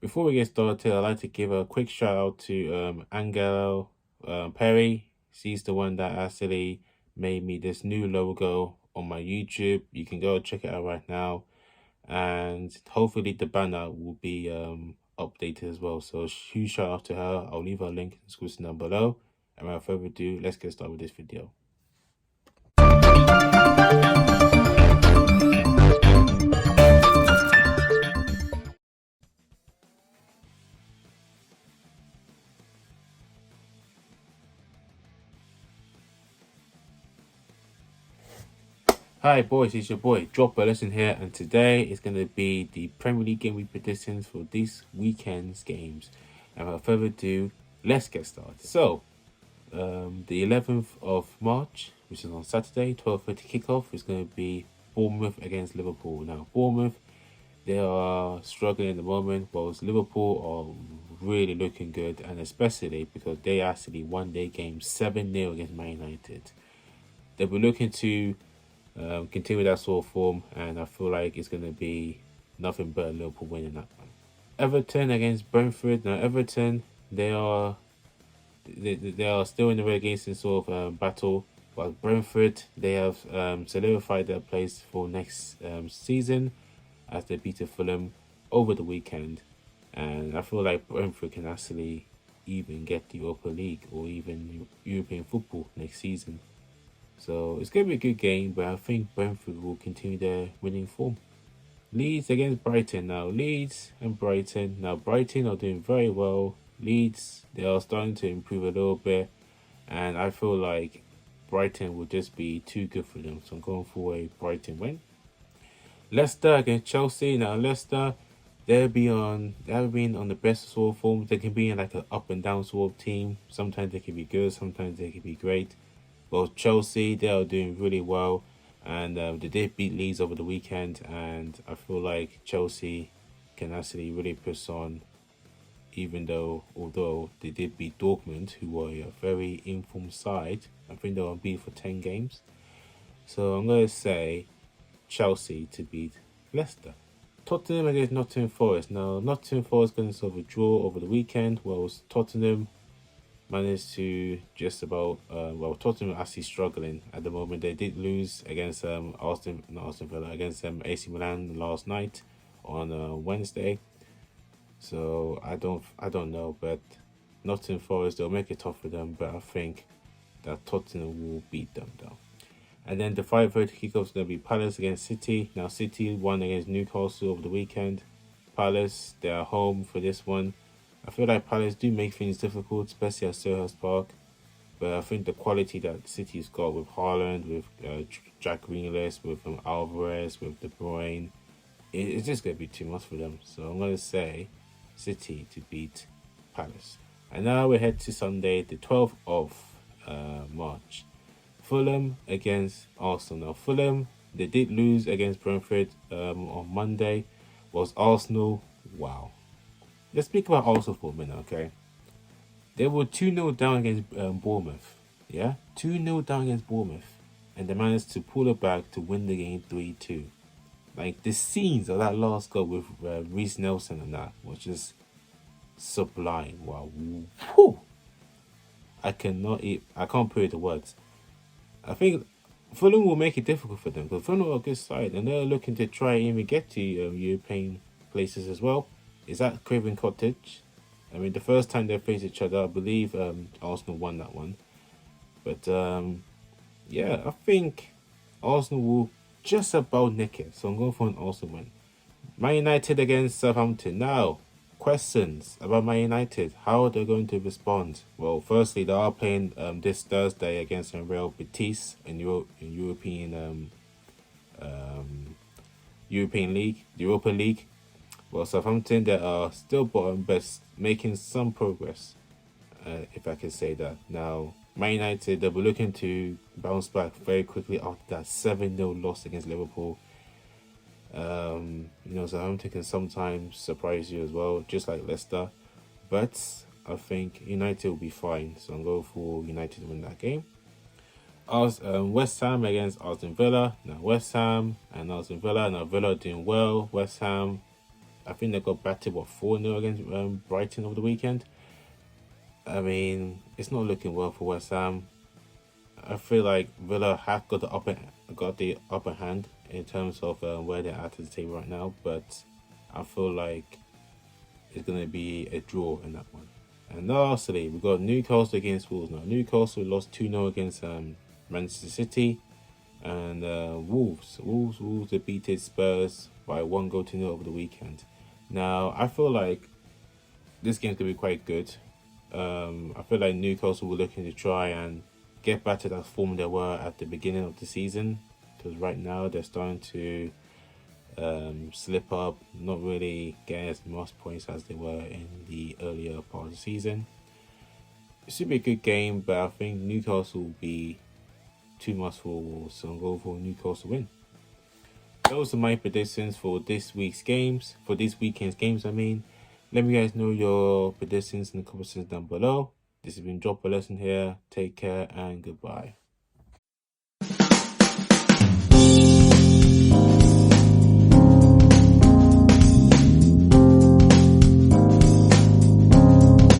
Before we get started, I'd like to give a quick shout out to Angelo Perry. She's the one that actually made me this new logo on my YouTube. You can go check it out right now, and hopefully the banner will be updated as well. So huge shout out to her. I'll leave her link in the description down below. And without further ado, let's get started with this video. Hi boys, it's your boy Drop a Lesson here, and today is going to be the Premier League game week predictions for this weekend's games. And without further ado, let's get started. So, the 11th of March, which is on Saturday, 12:30 kickoff, is going to be Bournemouth against Liverpool. Now, Bournemouth, they are struggling at the moment, whilst Liverpool are really looking good, and especially because they actually won their game 7-0 against Man United. They'll be looking to continue that sort of form, and I feel like it's going to be nothing but Liverpool winning that one. Everton against Brentford. Now Everton, they are still in the relegation sort of battle, but Brentford, they have solidified their place for next season as they beat Fulham over the weekend, and I feel like Brentford can actually even get the Europa League or even European football next season. So it's going to be a good game, but I think Brentford will continue their winning form. Leeds against Brighton. Now, Leeds and Brighton. Now, Brighton are doing very well. Leeds, they are starting to improve a little bit. And I feel like Brighton will just be too good for them. So I'm going for a Brighton win. Leicester against Chelsea. Now, Leicester, they haven't been on the best sort of form. They can be in like an up and down sort of team. Sometimes they can be good, sometimes they can be great. Well, Chelsea, they are doing really well, and they did beat Leeds over the weekend, and I feel like Chelsea can actually really push on, although they did beat Dortmund, who were a very informed side. I think they were beat for 10 games. So I'm going to say Chelsea to beat Leicester. Tottenham against Nottingham Forest. Now, Nottingham Forest going to sort of a draw over the weekend, whilst Tottenham managed to just about Tottenham are actually struggling at the moment. They did lose against against AC Milan last night on Wednesday. So I don't know, but Nottingham Forest, they'll make it tough for them, but I think that Tottenham will beat them though. And then the 5:30 kickoff is going to be Palace against City. Now City won against Newcastle over the weekend. Palace, they are home for this one. I feel like Palace do make things difficult, especially at Selhurst Park. But I think the quality that City's got with Haaland, with Jack Grealish, with Alvarez, with De Bruyne, it's just going to be too much for them. So I'm going to say City to beat Palace. And now we head to Sunday, the 12th of March. Fulham against Arsenal. Now Fulham, they did lose against Brentford on Monday. Was Arsenal, wow. Let's speak about Arsenal for a minute, okay? They were 2-0 down against Bournemouth. Yeah? 2-0 down against Bournemouth. And they managed to pull it back to win the game 3-2. Like, the scenes of that last goal with Reece Nelson and that was just sublime. Wow. Whew. I can't put it to words. I think Fulham will make it difficult for them because Fulham are a good side and they're looking to try and even get to European places as well. Is that Craven Cottage? I mean, the first time they faced each other, I believe Arsenal won that one. But yeah, I think Arsenal will just about nick it. So I'm going for an Arsenal win. Man United against Southampton. Now, questions about Man United. How are they going to respond? Well, firstly, they are playing this Thursday against Real Betis in European League, the Europa League. Well, Southampton, they are still bottom, but making some progress, if I can say that. Now, Man United, they'll be looking to bounce back very quickly after that 7-0 loss against Liverpool. Southampton can sometimes surprise you as well, just like Leicester. But I think United will be fine, so I'm going for United to win that game. West Ham against Aston Villa. Now, West Ham and Aston Villa. Now, Villa are doing well. West Ham, I think they got battered 4-0 against Brighton over the weekend. I mean, it's not looking well for West Ham. I feel like Villa have got the upper hand in terms of where they're at the table right now, but I feel like it's going to be a draw in that one. And lastly, we got Newcastle against Wolves. Now, Newcastle lost 2-0 against Manchester City, and Wolves defeated Spurs by 1-0 over the weekend. Now, I feel like this game's going to be quite good. I feel like Newcastle were looking to try and get back to that form they were at the beginning of the season, because right now they're starting to slip up, not really getting as much points as they were in the earlier part of the season. It should be a good game, but I think Newcastle will be too much for Wolves, so I'll go for Newcastle win. Those are my predictions for this weekend's games. Let me guys know your predictions in the comments down below. This has been Drop a Lesson here. Take care and goodbye.